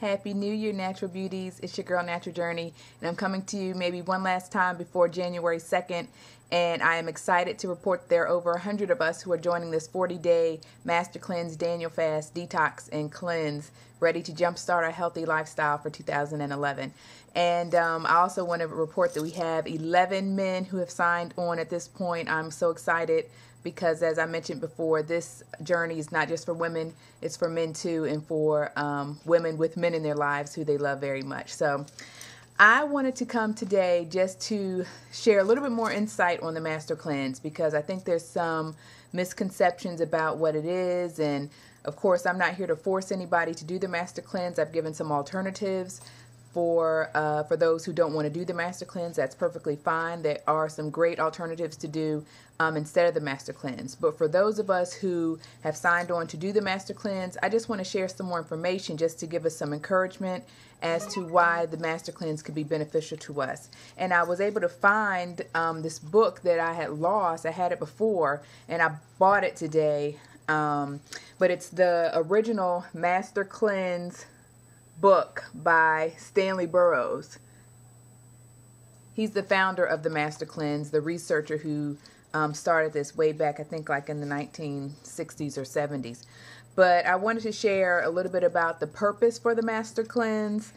Happy New Year, Natural Beauties. It's your girl, Natural Journey, and I'm coming to you maybe one last time before January 2nd, and I am excited to report there are over 100 of us who are joining this 40-day Master Cleanse, Daniel Fast, Detox, and Cleanse, ready to jumpstart our healthy lifestyle for 2011. And I also want to report that we have 11 men who have signed on at this point. I'm so excited because, as I mentioned before, this journey is not just for women, it's for men too, and for women with men in their lives who they love very much. So I wanted to come today just to share a little bit more insight on the Master Cleanse, because I think there's some misconceptions about what it is. And of course, I'm not here to force anybody to do the Master Cleanse. I've given some alternatives for those who don't want to do the Master Cleanse. That's perfectly fine. There are some great alternatives to do instead of the Master Cleanse. But for those of us who have signed on to do the Master Cleanse, I just want to share some more information just to give us some encouragement as to why the Master Cleanse could be beneficial to us. And I was able to find this book that I had lost. I had it before and I bought it today. But it's the original Master Cleanse book by Stanley Burroughs. He's the founder of the Master Cleanse, the researcher who started this way back, I think like in the 1960s or 70s. But I wanted to share a little bit about the purpose for the Master Cleanse,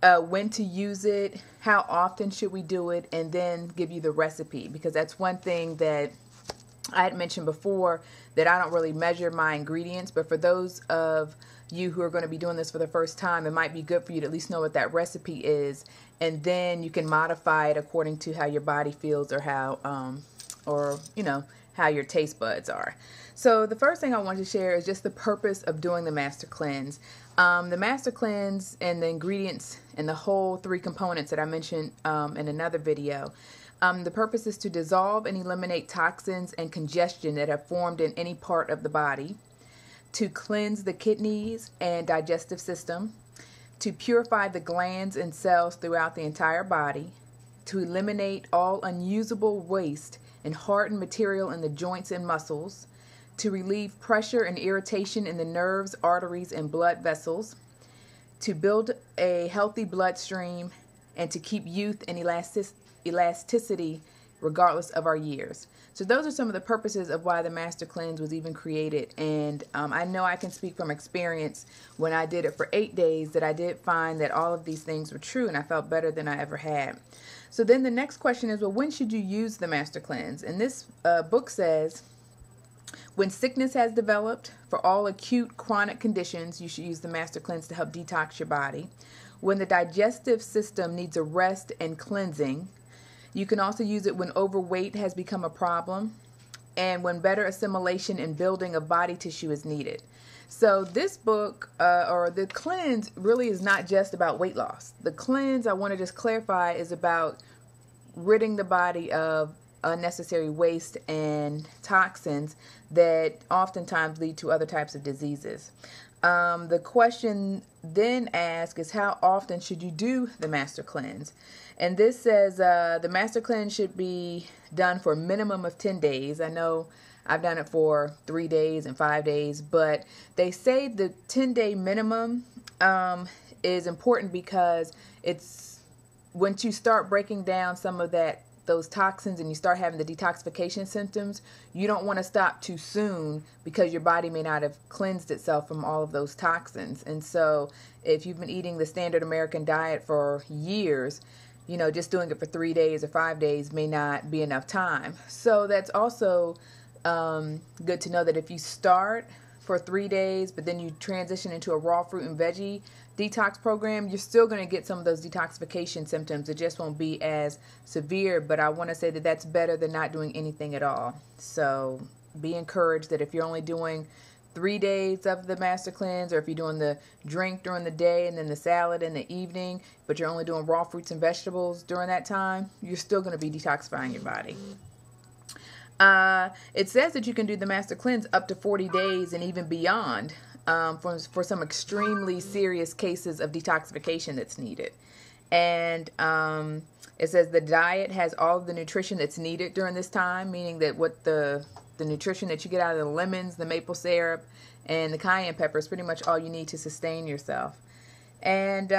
when to use it, how often should we do it, and then give you the recipe, because that's one thing that I had mentioned before, that I don't really measure my ingredients. But for those of you who are going to be doing this for the first time, it might be good for you to at least know what that recipe is, and then you can modify it according to how your body feels, or how how your taste buds are. So the first thing I want to share is just the purpose of doing the Master Cleanse. The Master Cleanse and the ingredients and the whole 3 components that I mentioned in another video. The purpose is to dissolve and eliminate toxins and congestion that have formed in any part of the body, to cleanse the kidneys and digestive system, to purify the glands and cells throughout the entire body, to eliminate all unusable waste and hardened material in the joints and muscles, to relieve pressure and irritation in the nerves, arteries, and blood vessels, to build a healthy bloodstream, and to keep youth and elasticity regardless of our years. So those are some of the purposes of why the Master Cleanse was even created. And I know I can speak from experience when I did it for 8 days that I did find that all of these things were true, and I felt better than I ever had. So then the next question is, well, when should you use the Master Cleanse? And this book says, when sickness has developed, for all acute chronic conditions, you should use the Master Cleanse to help detox your body. When the digestive system needs a rest and cleansing. You can also use it when overweight has become a problem, and when better assimilation and building of body tissue is needed. So this book, or the cleanse, really is not just about weight loss. The cleanse, I want to just clarify, is about ridding the body of unnecessary waste and toxins that oftentimes lead to other types of diseases. The question then asked is, how often should you do the Master Cleanse? And this says the Master Cleanse should be done for a minimum of 10 days. I know I've done it for 3 days and 5 days, but they say the 10-day minimum is important, because it's once you start breaking down some of those toxins and you start having the detoxification symptoms, you don't want to stop too soon, because your body may not have cleansed itself from all of those toxins. And so if you've been eating the standard American diet for years, just doing it for 3 days or 5 days may not be enough time. So that's also good to know that if you start for 3 days, but then you transition into a raw fruit and veggie detox program, you're still going to get some of those detoxification symptoms. It just won't be as severe, but I want to say that that's better than not doing anything at all. So be encouraged that if you're only doing 3 days of the Master Cleanse, or if you're doing the drink during the day and then the salad in the evening, but you're only doing raw fruits and vegetables during that time, you're still going to be detoxifying your body. It says that you can do the Master Cleanse up to 40 days and even beyond for some extremely serious cases of detoxification that's needed. And it says the diet has all of the nutrition that's needed during this time, meaning that what the nutrition that you get out of the lemons, the maple syrup, and the cayenne pepper is pretty much all you need to sustain yourself. And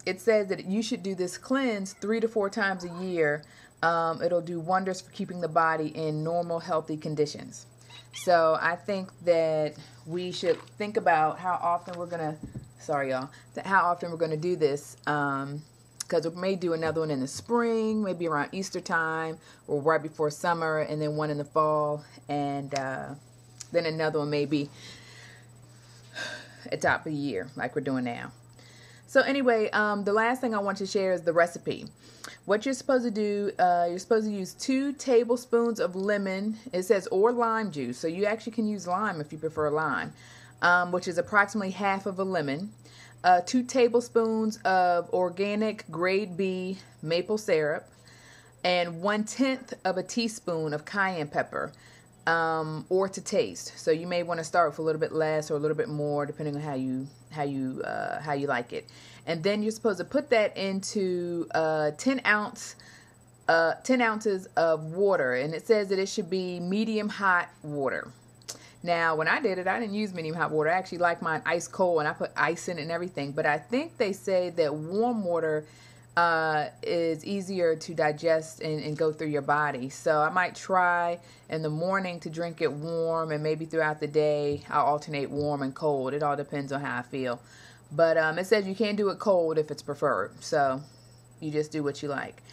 it says that you should do this cleanse 3 to 4 times a year. It'll do wonders for keeping the body in normal, healthy conditions. So I think that we should think about how often we're going to, sorry y'all, how often we're going to do this. Because we may do another one in the spring, maybe around Easter time, or right before summer, and then one in the fall, and then another one maybe at top of the year, like we're doing now. So anyway, the last thing I want to share is the recipe. What you're supposed to do, you're supposed to use 2 tablespoons of lemon. It says or lime juice, so you actually can use lime if you prefer lime, which is approximately half of a lemon. 2 tablespoons of organic grade B maple syrup, and 1/10 of a teaspoon of cayenne pepper, or to taste. So you may want to start with a little bit less or a little bit more, depending on how you like it. And then you're supposed to put that into 10 ounces of water, and it says that it should be medium hot water. Now, when I did it, I didn't use medium hot water. I actually like mine ice cold, and I put ice in it and everything. But I think they say that warm water is easier to digest and go through your body. So I might try in the morning to drink it warm, and maybe throughout the day I'll alternate warm and cold. It all depends on how I feel. But it says you can't do it cold if it's preferred. So you just do what you like.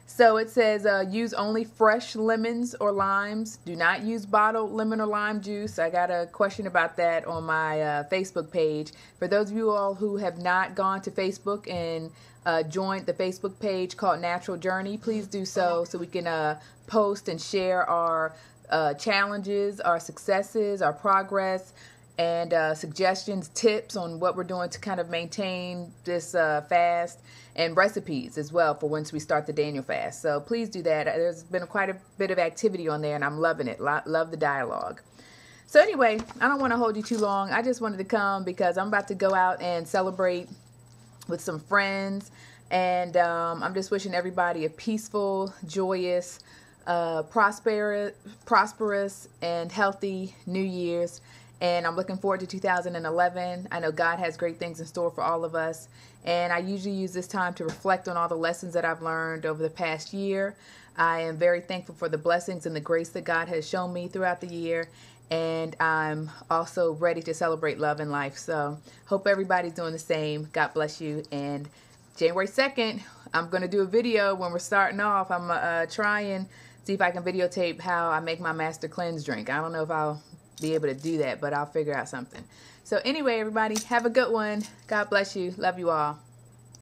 So it says use only fresh lemons or limes. Do not use bottled lemon or lime juice. I got a question about that on my Facebook page. For those of you all who have not gone to Facebook and joined the Facebook page called Natural Journey, please do so we can post and share our challenges, our successes, our progress, and suggestions, tips on what we're doing to kind of maintain this fast, and recipes as well for once we start the Daniel fast. So please do that. There's been quite a bit of activity on there, and I'm loving it. Love the dialogue. So anyway, I don't want to hold you too long. I just wanted to come because I'm about to go out and celebrate with some friends, and I'm just wishing everybody a peaceful, joyous, prosperous, and healthy New Year's. And I'm looking forward to 2011. I know God has great things in store for all of us. And I usually use this time to reflect on all the lessons that I've learned over the past year. I am very thankful for the blessings and the grace that God has shown me throughout the year. And I'm also ready to celebrate love and life. So hope everybody's doing the same. God bless you. And January 2nd, I'm going to do a video when we're starting off. I'm trying see if I can videotape how I make my Master Cleanse drink. I don't know if I'll be able to do that, but I'll figure out something. So anyway, everybody, have a good one. God bless you. Love you all.